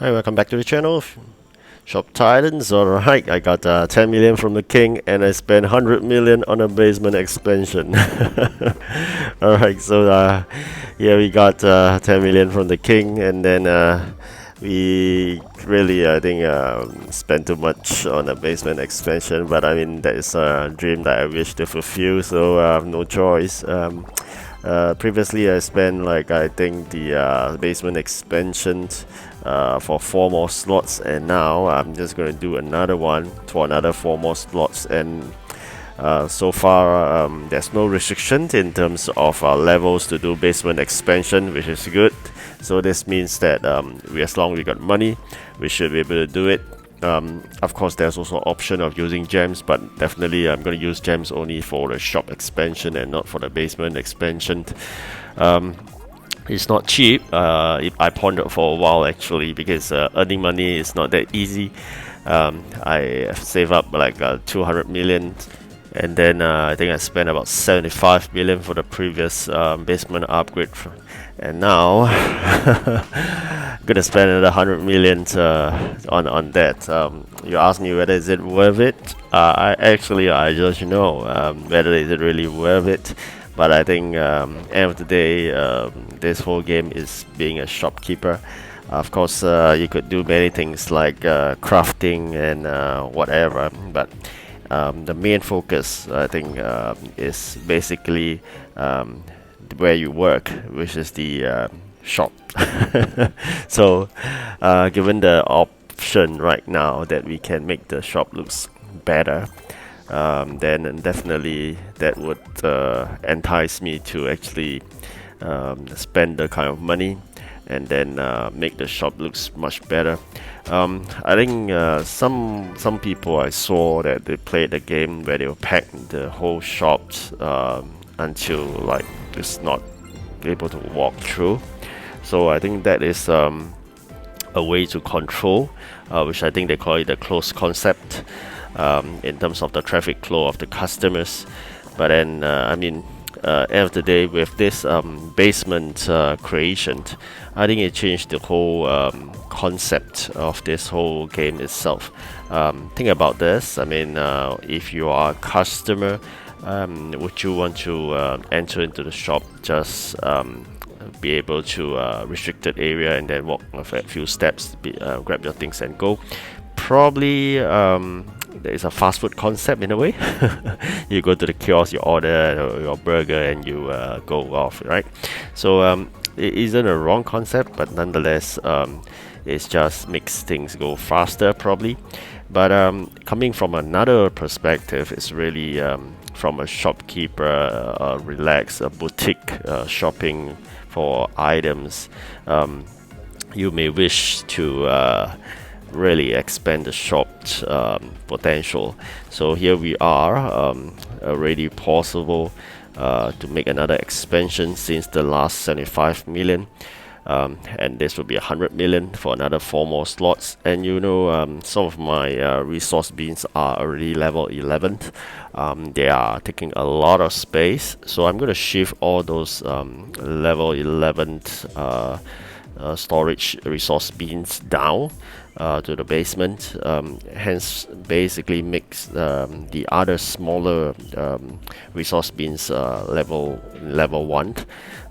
Hi, welcome back to the channel. Shop Titans. Alright, I got 10 million from the king and I spent 100 million on a basement expansion. Alright, so here we got 10 million from the king, and then we really, I think, spent too much on a basement expansion, but I mean, that is a dream that I wish to fulfill, so I have no choice. Previously, I spent like I think the basement expansion for 4 more slots, and now I'm just gonna do another one for another 4 more slots. And so far, there's no restrictions in terms of levels to do basement expansion, which is good. So this means that as long as we got money, we should be able to do it. Of course, there's also option of using gems, but definitely I'm going to use gems only for the shop expansion and not for the basement expansion. It's not cheap. I pondered for a while actually, because earning money is not that easy. I save up like 200 million, and then I think I spent about 75 million for the previous basement upgrade, and now gonna spend another 100 million on that. You asked me whether is it worth it. I just know whether is it really worth it. But I think end of the day, this whole game is being a shopkeeper. Of course, you could do many things like crafting and whatever, but the main focus, I think, is basically where you work, which is the shop. So, given the option right now that we can make the shop looks better, then definitely that would entice me to actually spend the kind of money and then make the shop looks much better. I think some people I saw that they played the game where they will pack the whole shops until like it's not able to walk through. So I think that is a way to control, which I think they call it the closed concept, in terms of the traffic flow of the customers. But then I mean, end of the day, with this basement creation, I think it changed the whole concept of this whole game itself. Think about this. I mean, if you are a customer, would you want to enter into the shop, just be able to restricted area and then walk a few steps, grab your things and go? Probably there is a fast food concept in a way. You go to the kiosk, you order your burger, and you go off, right? So it isn't a wrong concept, but nonetheless, it just makes things go faster probably. But coming from another perspective, it's really from a shopkeeper, relax, a boutique shopping for items. You may wish to really expand the shop's potential. So here we are, already possible to make another expansion since the last 75 million. And this will be 100 million for another 4 more slots. And you know, some of my resource beans are already level 11. They are taking a lot of space, so I'm going to shift all those level 11 storage resource beans down to the basement, hence basically makes the other smaller resource beans level 1.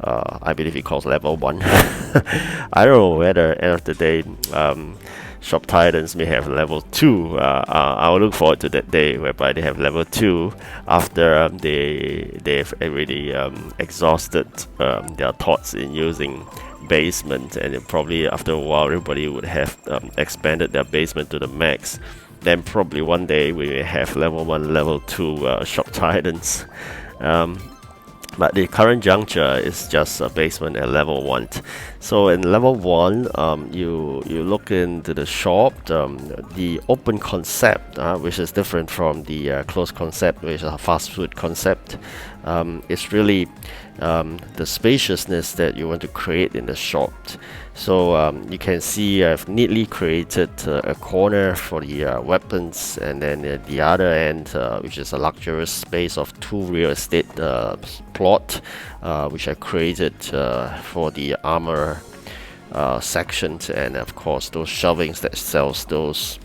I believe it calls level 1. I don't know whether end of the day Shop Titans may have level 2. I will look forward to that day whereby they have level 2 after they've already exhausted their thoughts in using basement, and then probably after a while everybody would have expanded their basement to the max. Then probably one day we may have level 1, level 2 Shop Titans. But the current juncture is just a basement at level 1. So in level 1, you look into the shop, the open concept, which is different from the closed concept, which is a fast food concept. It's really the spaciousness that you want to create in the shop. So you can see I've neatly created a corner for the weapons, and then at the other end, which is a luxurious space of 2 real estate plot, which I created for the armor sections, and of course those shelvings that sells those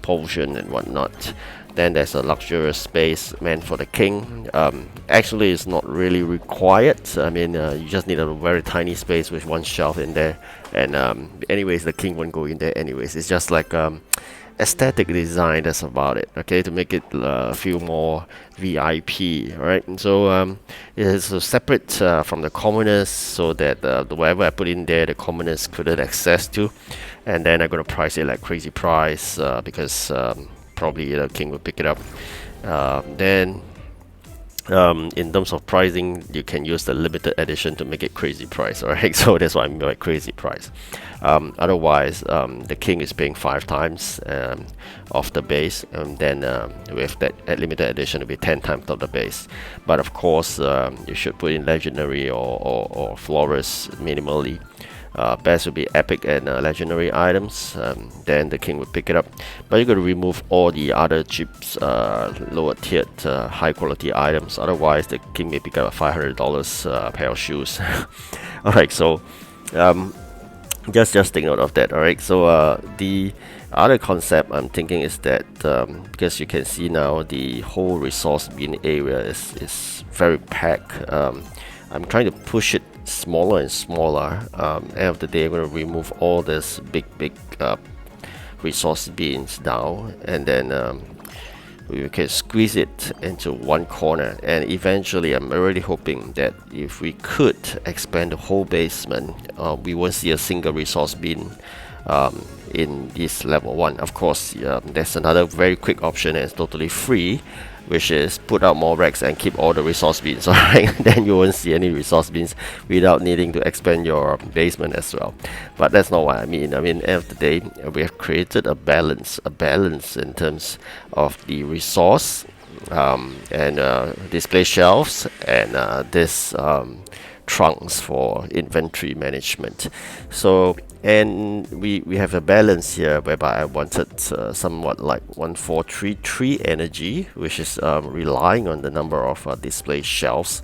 potion and whatnot. Then there's a luxurious space meant for the king. Actually, it's not really required. I mean, you just need a very tiny space with one shelf in there. And anyways, the king won't go in there anyways. It's just like aesthetic design, that's about it, okay, to make it feel more VIP, right? And so it is separate from the commoners, so that whatever I put in there, the commoners couldn't access to. And then I'm gonna price it like crazy price, because probably the king will pick it up. Then in terms of pricing, you can use the limited edition to make it crazy price, alright? So that's what I mean by crazy price. Otherwise, the king is paying 5 times of the base, and then with that limited edition, it'll be 10 times of the base. But of course, you should put in legendary or florist minimally. Best would be epic and legendary items. Then the king would pick it up, but you got to remove all the other cheap, lower tiered, high quality items. Otherwise, the king may pick up a $500 pair of shoes. Alright, so just take note of that. Alright, so the other concept I'm thinking is that because you can see now the whole resource bin area is very packed. I'm trying to push it smaller and smaller. End of the day, I'm going to remove all this big resource bins down, and then we can squeeze it into one corner. And eventually, I'm already hoping that if we could expand the whole basement, we won't see a single resource bin in this level 1. Of course, there's another very quick option, and it's totally free, which is put out more racks and keep all the resource bins. Alright, then you won't see any resource bins without needing to expand your basement as well. But that's not what I mean. I mean, end of the day, we have created a balance in terms of the resource and display shelves and this trunks for inventory management. So, and we have a balance here whereby I wanted somewhat like 1433 energy, which is relying on the number of display shelves.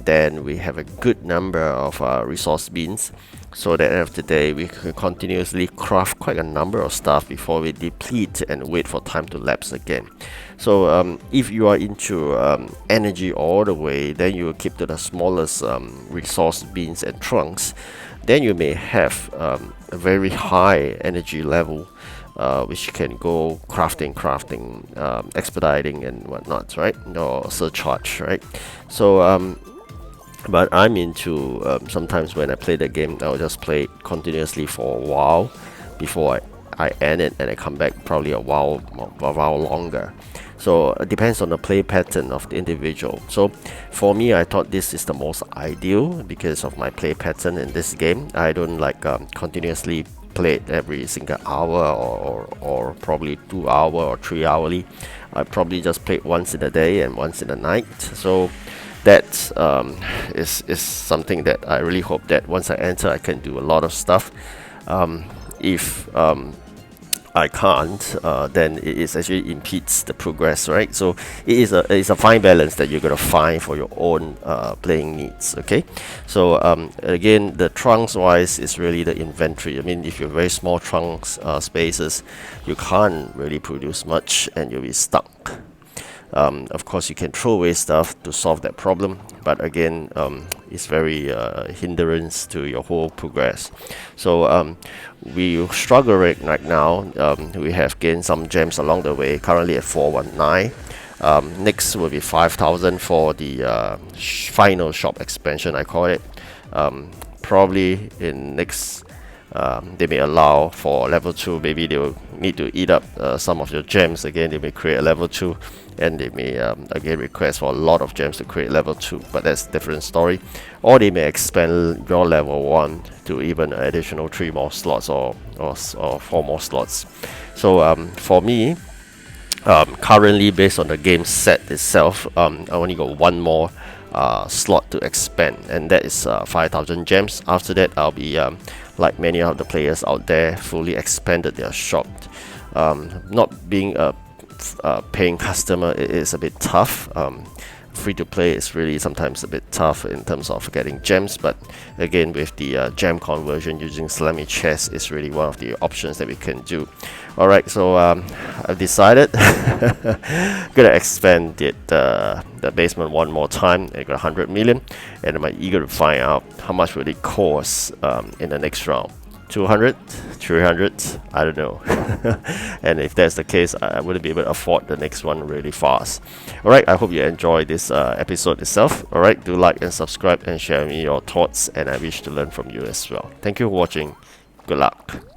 Then we have a good number of resource bins, so that after the day we can continuously craft quite a number of stuff before we deplete and wait for time to lapse again. So if you are into energy all the way, then you will keep to the smallest resource bins and trunks. Then you may have a very high energy level, which can go crafting, expediting and whatnot, right? Or surcharge, right? So but I'm into sometimes when I play the game, I'll just play it continuously for a while before I end it, and I come back probably a while longer. So it depends on the play pattern of the individual. So for me, I thought this is the most ideal because of my play pattern in this game. I don't like continuously play it every single hour or probably 2 hour or 3 hourly. I probably just play it once in a day and once in a night. So that is something that I really hope that once I enter, I can do a lot of stuff. If I can't, then it is actually impedes the progress, right? So it is a fine balance that you're gonna find for your own playing needs. Okay, so again, the trunks wise is really the inventory. I mean, if you're very small trunks spaces, you can't really produce much and you'll be stuck. Of course, you can throw away stuff to solve that problem, but again, it's very hindrance to your whole progress. So we struggle right now. We have gained some gems along the way, currently at 419. Next will be 5,000 for the final shop expansion, I call it. Probably in next they may allow for level 2. Maybe they will need to eat up some of your gems again. They may create a level 2, and they may again request for a lot of gems to create level 2, but that's a different story. Or they may expand your level 1 to even an additional 3 more slots or 4 more slots. So for me, currently based on the game set itself, I only got 1 more slot to expand, and that is 5,000 gems. After that, I'll be like many of the players out there, fully expanded their shop. Not being a paying customer, it is a bit tough. free to play is really sometimes a bit tough in terms of getting gems, but again, with the gem conversion using Slammy Chest is really one of the options that we can do. Alright, so I've decided gonna expand the basement one more time. I got 100 million, and I'm eager to find out how much will it cost in the next round. 200, 300, I don't know. And if that's the case, I wouldn't be able to afford the next one really fast. Alright, I hope you enjoyed this episode itself. Alright, do like and subscribe and share me your thoughts, and I wish to learn from you as well. Thank you for watching. Good luck.